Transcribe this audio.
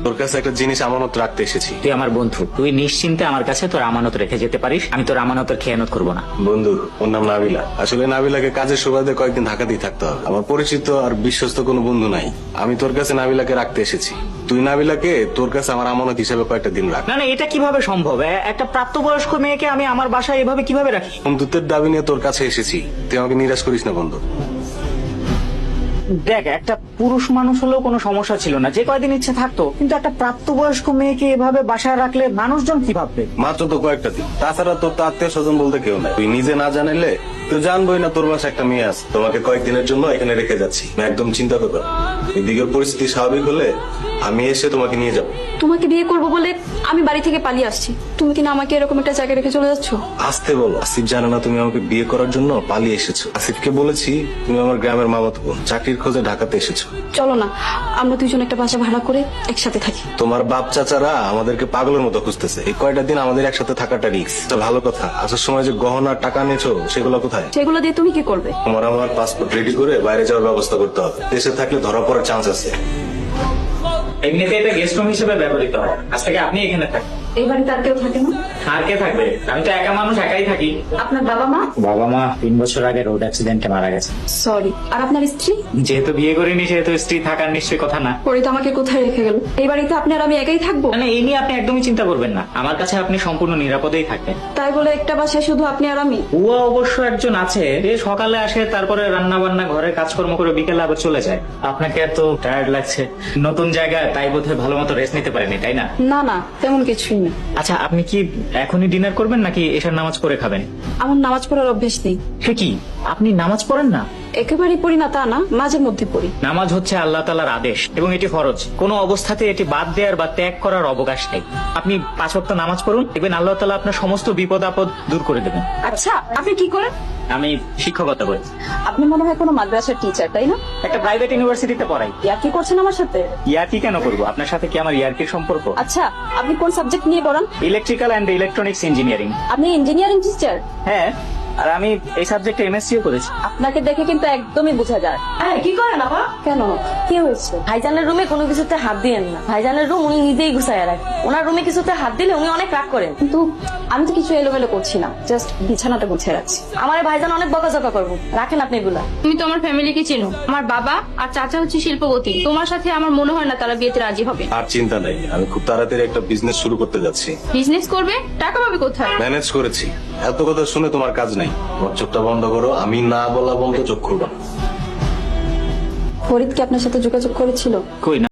তোর কাছে একটা জিনিস আমানত রাখতে এসেছি। তুই আমার বন্ধু, তুই নিশ্চিন্তে আমার কাছে তোর আমানত রেখে যেতে পারিস। আমি তোর আমানতের খেয়ানত করবো না। বন্ধু, ওর নাম নাবিলা। আসলে নাবিলাকে কাজের সুবাদে কয়েকদিন ঢাকাতেই থাকতে হবে। আমার পরিচিত আর বিশ্বস্ত কোনো বন্ধু নাই। আমি তোর কাছে নাবিলাকে রাখতে এসেছি। তুই নাবিলাকে তোর কাছে আমার আমানত হিসেবে কয়েকটা দিন রাখ। না না, এটা কিভাবে সম্ভব? একটা প্রাপ্তবয়স্ক মেয়েকে আমি আমার বাসায় এভাবে কিভাবে রাখি? বন্ধুত্বের দাবি নিয়ে তোর কাছে এসেছি, তুই আমাকে নিরাশ করিস না বন্ধু। দেখ, একটা পুরুষ মানুষ হলেও কোনো সমস্যা ছিল না, যে কয়দিন ইচ্ছে থাকতো, কিন্তু একটা প্রাপ্তবয়স্ক মেয়েকে এভাবে বাসায় রাখলে মানুষজন কি ভাববে? মাত্র তো কয়েকটা দিন, তাছাড়া তোর তো আত্মীয় স্বজন বলতে কেউ নাই। তুই নিজে না জানাইলে তুই জানবোই না তোর বাসায় একটা মেয়ে আছে। তোমাকে কয়েকদিনের জন্য এখানে রেখে যাচ্ছি, একদম চিন্তা করবে না। এদিকের পরিস্থিতি স্বাভাবিক হলে আমি এসে তোমাকে নিয়ে যাবো। তোমাকে বিয়ে করবো বলে আমি বাড়ি থেকে পালিয়ে আসছি, তুমি কিনা আমাকে এরকম একটা জায়গায় রেখে চলে যাচ্ছ? আসতে বলো। আসিফ জানে না তুমি আমাকে বিয়ে করার জন্য পালিয়ে এসেছো। আসিফকে বলেছি তুমি আমার গ্রামের মামাতো বোন, চাকরির খোঁজে ঢাকাতে এসেছো। চলো না, আমরা দুজন একটা বাসা ভাড়া করে একসাথে থাকি। তোমার বাপ চাচারা আমাদেরকে পাগলের মতো খুঁজতেছে। এই কয়টা দিন আমাদের একসাথে থাকাটা রিস্ক। ভালো কথা, আসার সময় যে গহনা টাকা নিয়েছো সেগুলো কোথায়? সেগুলো দিয়ে তুমি কি করবে? তোমার আমার পাসপোর্ট রেডি করে বাইরে যাওয়ার ব্যবস্থা করতে হবে। দেশে থাকলে ধরা পড়ার চান্স আছে। এমনিতে এটা গেস্ট রুম হিসেবে ব্যবহৃত হয়। আজ থেকে আপনি এখানে থাকেন। এই বাড়িতে আর কেউ থাকে না? আর কে থাকবে? আমি তো একা মানুষ, একাই থাকি। আপনার বাবা মা? বাবা মা 3 বছর আগে রোড অ্যাক্সিডেন্টে মারা গেছে। সরি। আর আপনার স্ত্রী? যেহেতু বিয়ে করিনি সেহেতু স্ত্রী থাকার নিশ্চয়ই কথা না। পরে তো আমাকে কোথায় রেখে গেল? এই বাড়িতে আপনি আর আমি একাই থাকবো? মানে এই নিয়ে আপনি একদমই চিন্তা করবেন না, আমার কাছে আপনি সম্পূর্ণ নিরাপদেই থাকবেন। তাই বলে একটা বাসায় শুধু আপনি আর আমি? বুয়া অবশ্য একজন আছে, যে সকালে আসে, তারপরে রান্না বান্না ঘরে কাজকর্ম করে বিকেলে আবার চলে যায়। আপনাকে এত টায়ার্ড লাগছে নতুন জায়গায়, তাই বোধহয় ভালো মতো রেস্ট নিতে পারেনি, তাই না? না না, তেমন কিছুই না। আচ্ছা, আপনি কি এখনই ডিনার করবেন নাকি এশার নামাজ পড়ে খাবেন? আমার নামাজ পড়ার অভ্যেস নেই। সে কি, আপনি নামাজ পড়েন না? একেবারেই পড়ি না তা না, মাঝে মধ্যে পড়ি। নামাজ হচ্ছে আল্লাহ তাআলার আদেশ এবং এটি ফরজ। কোনো অবস্থাতে এটি বাদ দেওয়ার বা ত্যাগ করার অবকাশ নেই। আপনি 5 ওয়াক্ত নামাজ পড়ুন, দেখবেন আল্লাহ তাআলা আপনার সমস্ত বিপদ আপদ দূর করে দেবেন। আচ্ছা, আপনি কি করেন? আমি শিক্ষকতা করি। আপনি মনে হয় কোনো মাদ্রাসার টিচার, তাই না? একটা প্রাইভেট ইউনিভার্সিটিতে পড়াই। কি করছেন আমার সাথে? ইয়ার্কি কেন করবো? আপনার সাথে কি আমার ইয়ার্কির সম্পর্ক? আচ্ছা, আপনি কোন সাবজেক্ট নিয়ে পড়ান? Electrical and electronics engineering. আপনি ইঞ্জিনিয়ারিং টিচার? হ্যাঁ, আর আমি এই সাবজেক্টে এমএসসিও করেছি। আপনাকে দেখে কিন্তু একদমই বোঝা যায়। কি করেন আপা? কেন, কি হয়েছে? ভাইজানের রুমে কোনো কিছুতে হাত দিয়েন না। ভাইজানের রুম উনি নিজেই গুছাইয়া রাখেন। ওনার রুমে কিছুতে হাত দিলে উনি অনেক রাগ করেন। কিন্তু আমি তো কিছু এলোমেলো করছি না, জাস্ট বিছানাটা গুছিয়ে রাখছি। আমার ভাইজান অনেক বকাঝকা করবো, রাখেন আপনি এগুলা। তুমি তো আমার ফ্যামিলিকে চেনো। আমার বাবা আর চাচা হচ্ছে শিল্পপতি। তোমার সাথে আমার মনে হয় না তারা বিয়েতে রাজি হবে। আর চিন্তা নাই, আমি খুব তাড়াতাড়ি একটা বিজনেস শুরু করতে যাচ্ছি। বিজনেস করবে? টাকা পাবে কোথায়? ম্যানেজ করেছি। এত কথা শুনে তোমার কাজ নাই, তোমার চোখটা বন্ধ করো। আমি না বলা বলতে চোখ খুলবা। ফরিদ কি আপনার সাথে যোগাযোগ করেছিল? কই না।